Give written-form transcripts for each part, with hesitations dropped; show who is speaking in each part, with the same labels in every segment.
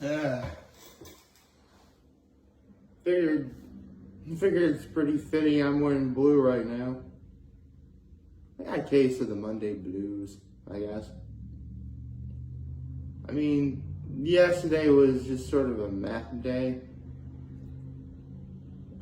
Speaker 1: Uh, figured it's pretty fitting I'm wearing blue right now. I got a case of the Monday blues, I guess. I mean, yesterday was just sort of a meh day.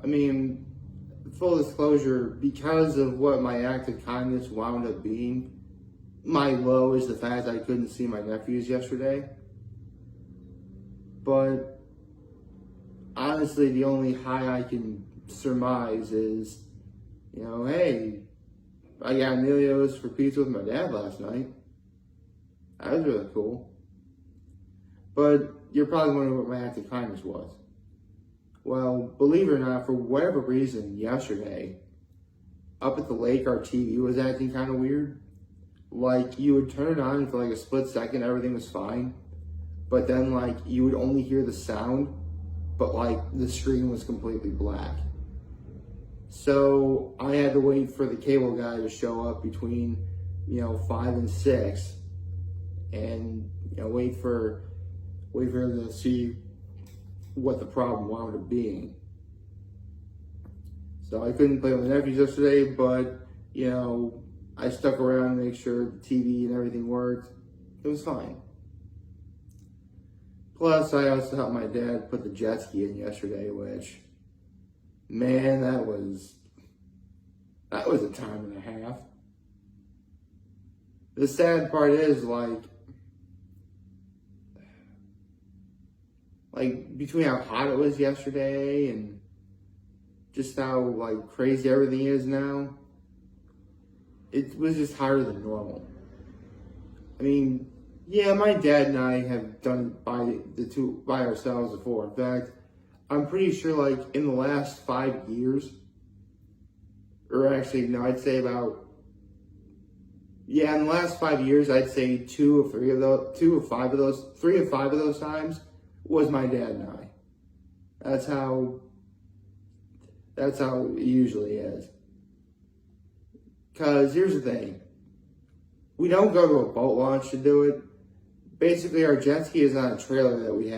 Speaker 1: I mean, full disclosure, because of what my act of kindness wound up being, my low is the fact I couldn't see my nephews yesterday. But honestly, the only high I can surmise is, hey, I got Emilio's for pizza with my dad last night. That was really cool. But you're probably wondering what my act of kindness was. Well, believe it or not, for whatever reason, yesterday, up at the lake, our TV was acting kind of weird. Like, you would turn it on for like a split second, everything was fine. But then, like, you would only hear the sound, but, like, the screen was completely black. So I had to wait for the cable guy to show up between, 5 and 6. And, wait for him to see what the problem wound up being. So I couldn't play with my nephews yesterday, but, I stuck around to make sure the TV and everything worked. It was fine. Plus, I also helped my dad put the jet ski in yesterday, which, man, that was a time and a half. The sad part is, like between how hot it was yesterday and just how, like, crazy everything is now, it was just hotter than normal. I mean, yeah, my dad and I have done it by ourselves before. In fact, I'm pretty sure, like, in the last 5 years, or actually, no, I'd say in the last 5 years, I'd say 3 or 5 of those times was my dad and I. That's how it usually is. Because here's the thing. We don't go to a boat launch to do it. Basically, our jet ski is on a trailer that we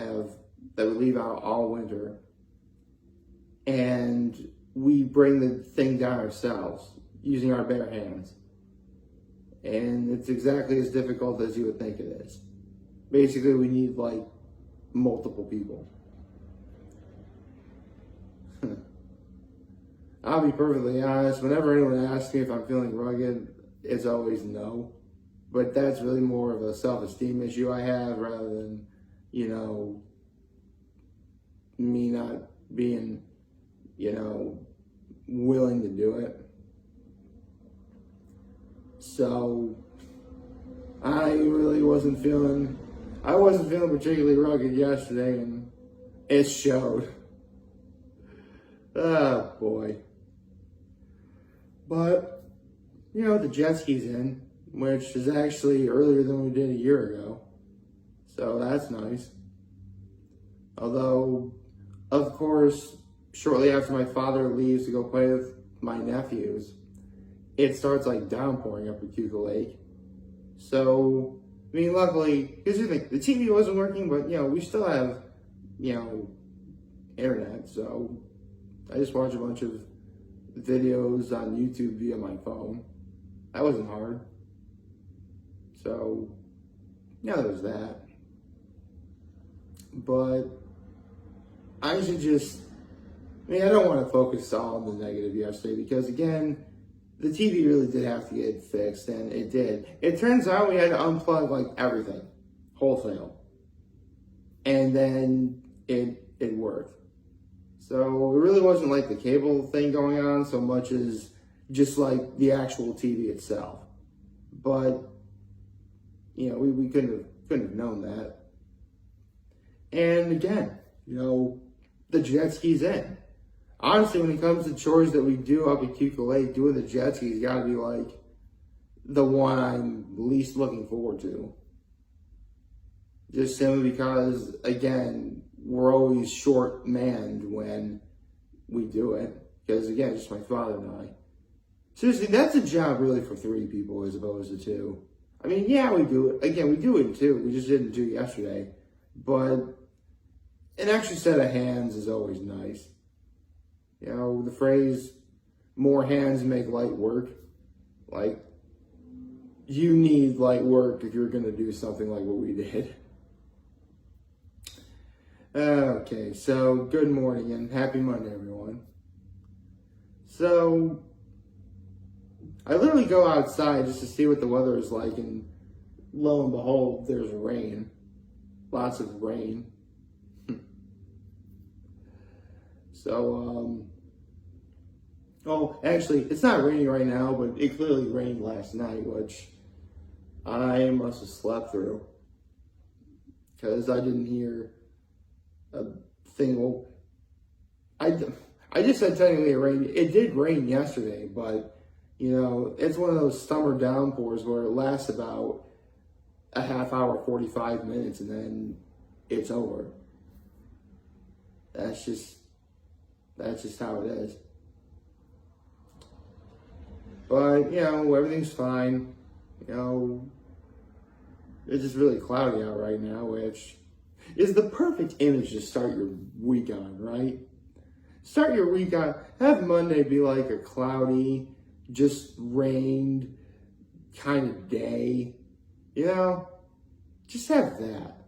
Speaker 1: leave out all winter. And we bring the thing down ourselves using our bare hands. And it's exactly as difficult as you would think it is. Basically, we need, like, multiple people. I'll be perfectly honest, whenever anyone asks me if I'm feeling rugged, it's always no. But that's really more of a self-esteem issue I have rather than, me not being, willing to do it. So, I wasn't feeling particularly rugged yesterday, and it showed. Oh, boy. But, the jet ski's in, which is actually earlier than we did a year ago. So that's nice. Although, of course, shortly after my father leaves to go play with my nephews, it starts, like, downpouring up at Cuca Lake. So, I mean, luckily, because the TV wasn't working, but, we still have, internet. So I just watched a bunch of videos on YouTube via my phone. That wasn't hard. So, there's that. But I don't want to focus all on the negative yesterday because, again, the TV really did have to get fixed, and it did. It turns out we had to unplug, like, everything, wholesale. And then it worked. So it really wasn't like the cable thing going on so much as just like the actual TV itself. But, we couldn't have known that. And again, the jet ski's in. Honestly, when it comes to chores that we do up at Cuca Lake, doing the jet ski's got to be like the one I'm least looking forward to. Just simply because, again, we're always short-manned when we do it. Because, again, it's just my father and I. Seriously, that's a job really for 3 people as opposed to 2. I mean, yeah, we do it. Again, we do it in 2. We just didn't do it yesterday. But an extra set of hands is always nice. You know, the phrase, more hands make light work. Like, you need light work if you're going to do something like what we did. Okay, so good morning and happy Monday, everyone. So, I literally go outside just to see what the weather is like, and lo and behold, there's rain. Lots of rain. So, oh, actually, it's not raining right now, but it clearly rained last night, which I must have slept through. Because I didn't hear a thing. Well, I just said technically it rained. It did rain yesterday, but, you know, it's one of those summer downpours where it lasts about a half hour, 45 minutes, and then it's over. That's just how it is. But, you know, everything's fine. You know, it's just really cloudy out right now, which is the perfect image to start your week on, right? Start your week on, have Monday be like a cloudy, just rained kind of day. You know, just have that.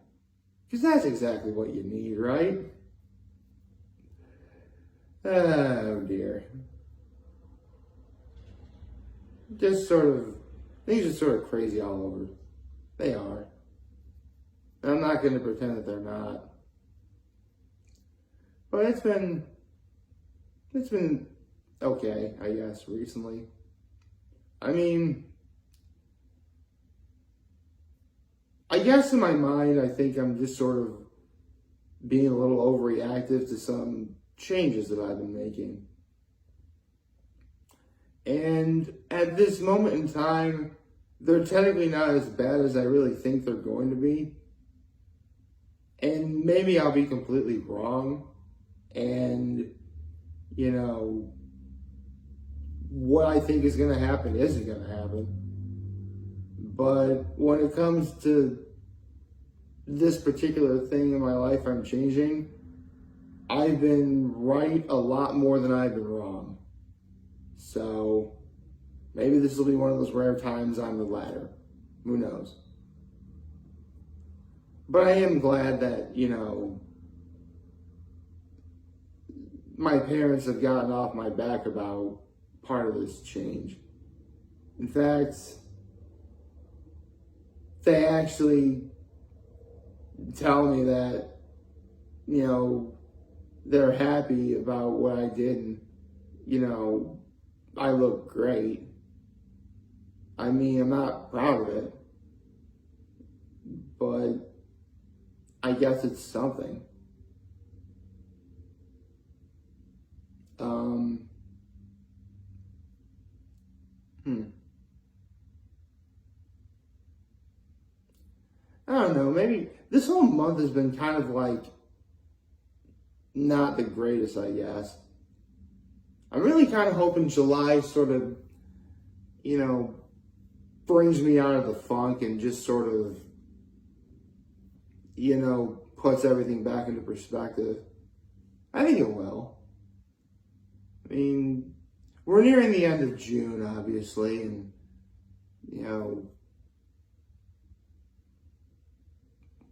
Speaker 1: Because that's exactly what you need, right? Oh dear. Things are sort of crazy all over. They are. And I'm not going to pretend that they're not. But it's been okay, I guess, recently. I mean, I guess in my mind, I think I'm just sort of being a little overreactive to some changes that I've been making. And at this moment in time, they're technically not as bad as I really think they're going to be. And maybe I'll be completely wrong. And, you know, what I think is going to happen isn't going to happen. But when it comes to this particular thing in my life I'm changing, I've been right a lot more than I've been wrong. So maybe this will be one of those rare times on the ladder. Who knows? But I am glad that, you know, my parents have gotten off my back about part of this change. In fact, they actually tell me that, you know, they're happy about what I did, and, you know, I look great. I mean, I'm not proud of it, but I guess it's something. I don't know, maybe this whole month has been kind of like not the greatest, I guess. I'm really kind of hoping July sort of, you know, brings me out of the funk and just sort of, you know, puts everything back into perspective. I think it will. I mean, we're nearing the end of June, obviously, and, you know,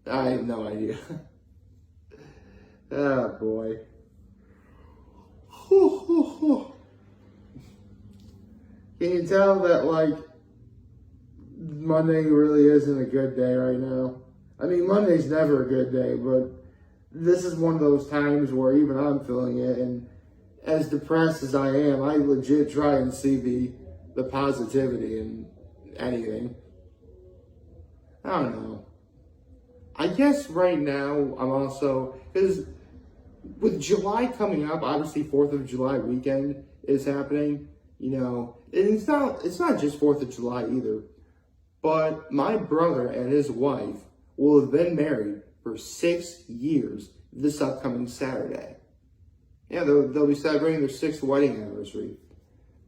Speaker 1: I have no idea. Oh, boy. Can you tell that, like, Monday really isn't a good day right now? I mean, Monday's never a good day, but this is one of those times where even I'm feeling it, and as depressed as I am, I legit try and see the positivity in anything. I don't know. I guess right now I'm also, because with July coming up, obviously 4th of July weekend is happening, you know, and it's not just 4th of July either, but my brother and his wife will have been married for 6 years this upcoming Saturday. Yeah, they'll be celebrating their 6th wedding anniversary,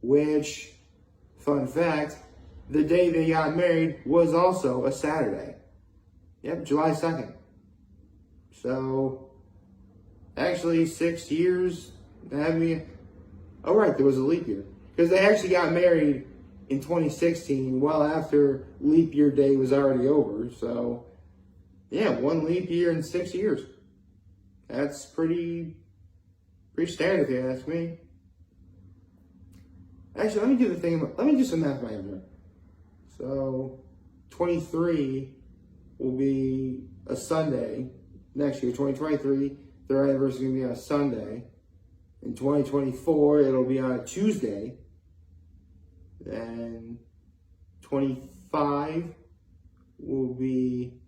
Speaker 1: which, fun fact, the day they got married was also a Saturday. Yep, July 2nd. So, actually 6 years. Oh, right, there was a leap year. Because they actually got married in 2016, well after leap year day was already over. So, yeah, 1 leap year in 6 years. That's pretty standard if you ask me. Actually, let me do some math in my head here. So, 23 will be a Sunday next year. 2023, their anniversary is going to be on a Sunday. In 2024, it'll be on a Tuesday. Then 25 will be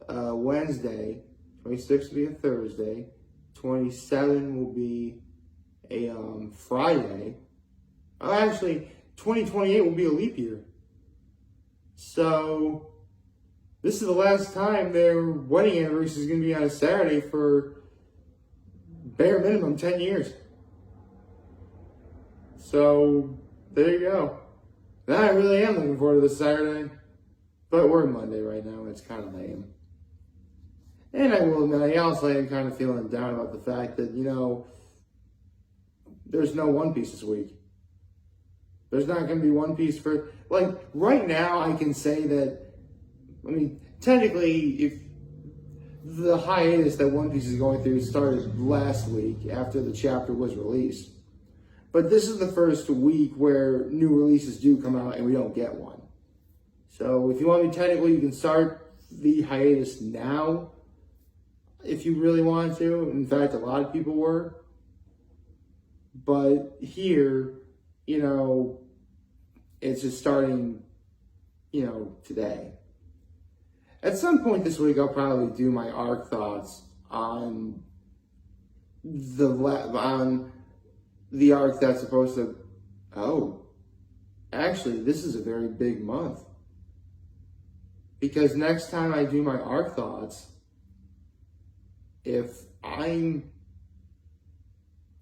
Speaker 1: a Wednesday. 26 will be a Thursday. 27 will be a Friday. Oh, actually, 2028 will be a leap year. So, this is the last time their wedding anniversary is going to be on a Saturday for bare minimum 10 years. So, there you go. And I really am looking forward to this Saturday. But we're Monday right now, and it's kind of lame. And I will admit, I also am kind of feeling down about the fact that, there's no One Piece this week. There's not going to be One Piece for, right now I can say that, technically, if the hiatus that One Piece is going through started last week after the chapter was released. But this is the first week where new releases do come out and we don't get one. So if you want to be technical, you can start the hiatus now if you really want to. In fact, a lot of people were. But here, it's just starting, today. At some point this week, I'll probably do my arc thoughts on the arc that's supposed to. Oh, actually, this is a very big month. Because next time I do my arc thoughts, I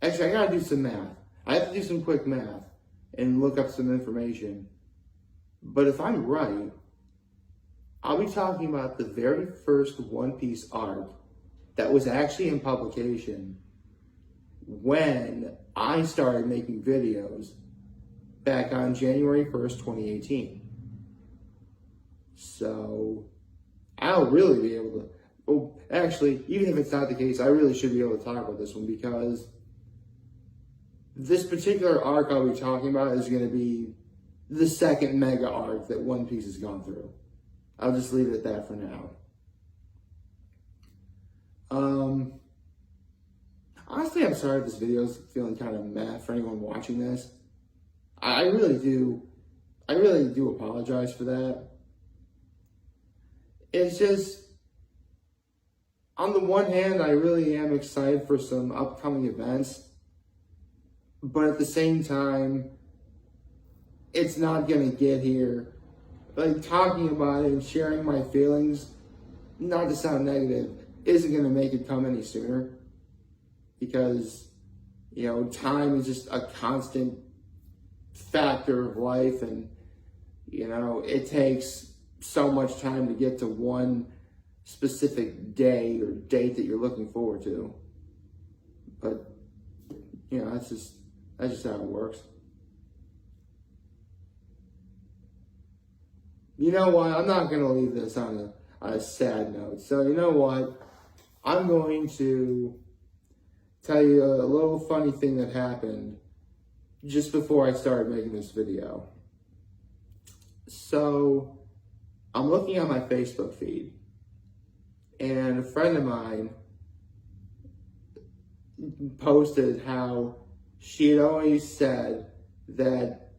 Speaker 1: gotta do some math. I have to do some quick math and look up some information. But if I'm right, I'll be talking about the very first One Piece arc that was actually in publication when I started making videos back on January 1st, 2018. So, I'll really be able to, actually, even if it's not the case, I really should be able to talk about this one because this particular arc I'll be talking about is going to be the second mega arc that One Piece has gone through. I'll just leave it at that for now. Honestly, I'm sorry if this video is feeling kind of meh for anyone watching this. I really do apologize for that. It's just, on the one hand, I really am excited for some upcoming events, but at the same time, it's not going to get here. Talking about it and sharing my feelings, not to sound negative, isn't going to make it come any sooner. Because, time is just a constant factor of life, and, it takes so much time to get to one specific day or date that you're looking forward to. But, that's just how it works. You know what? I'm not going to leave this on a sad note. So, you know what? I'm going to tell you a little funny thing that happened just before I started making this video. So, I'm looking at my Facebook feed, and a friend of mine posted how she had always said that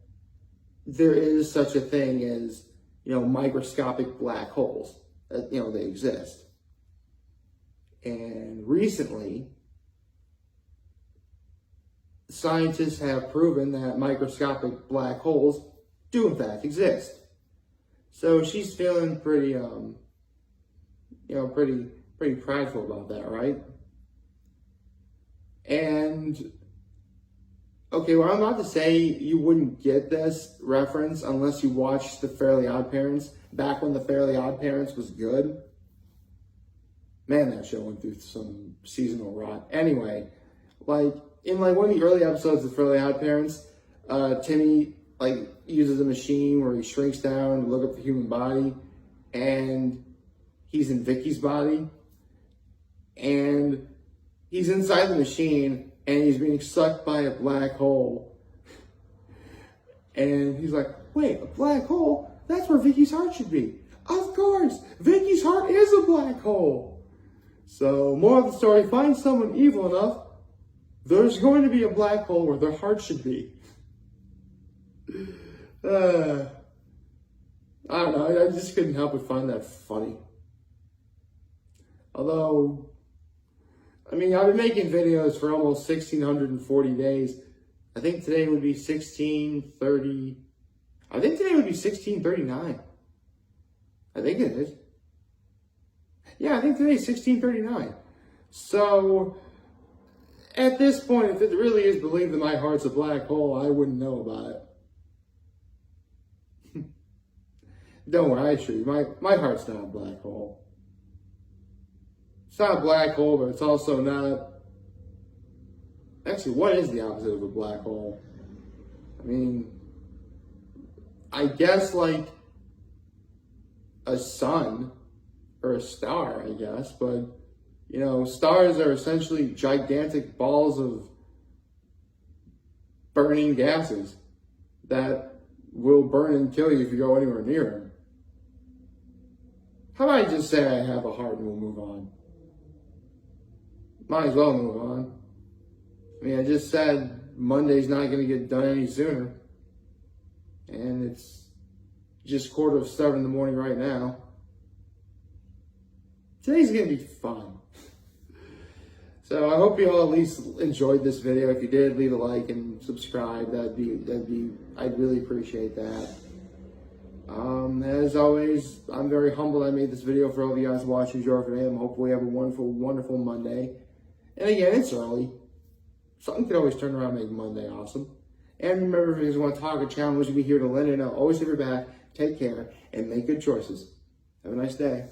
Speaker 1: there is such a thing as, microscopic black holes, that, they exist. And recently, scientists have proven that microscopic black holes do in fact exist. So she's feeling pretty prideful about that, right? And okay, what I'm about to say, you wouldn't get this reference unless you watched The Fairly Odd Parents back when The Fairly Odd Parents was good. Man, that show went through some seasonal rot. Anyway, like in like one of the early episodes of Fairly Odd Parents, Timmy like uses a machine where he shrinks down to look up the human body, and he's in Vicky's body, and he's inside the machine, and he's being sucked by a black hole. And he's like, wait, a black hole? That's where Vicky's heart should be. Of course, Vicky's heart is a black hole. So, moral of the story, find someone evil enough, there's going to be a black hole where their heart should be. I don't know, I just couldn't help but find that funny. Although, I mean, I've been making videos for almost 1,640 days. I think today would be 1630. I think today would be 1639. I think it is. Yeah, I think today is 1639. So, at this point, if it really is believed that my heart's a black hole, I wouldn't know about it. Don't worry, I assure you, my heart's not a black hole. It's not a black hole, but it's also not... Actually, what is the opposite of a black hole? I mean, I guess like a sun or a star, I guess, but you know, stars are essentially gigantic balls of burning gases that will burn and kill you if you go anywhere near them. How about I just say I have a heart and we'll move on? Might as well move on. I mean, I just said Monday's not going to get done any sooner. And it's just 7:15 in the morning right now. Today's going to be fun. So I hope you all at least enjoyed this video. If you did, leave a like and subscribe. I'd really appreciate that. As always, I'm very humbled I made this video for all of you guys watching Jordan today. Hopefully you have a wonderful, wonderful Monday. And again, it's early. Something could always turn around and make Monday awesome. And remember, if you guys want to talk or challenge me here to lend it, I'll always have your back. Take care and make good choices. Have a nice day.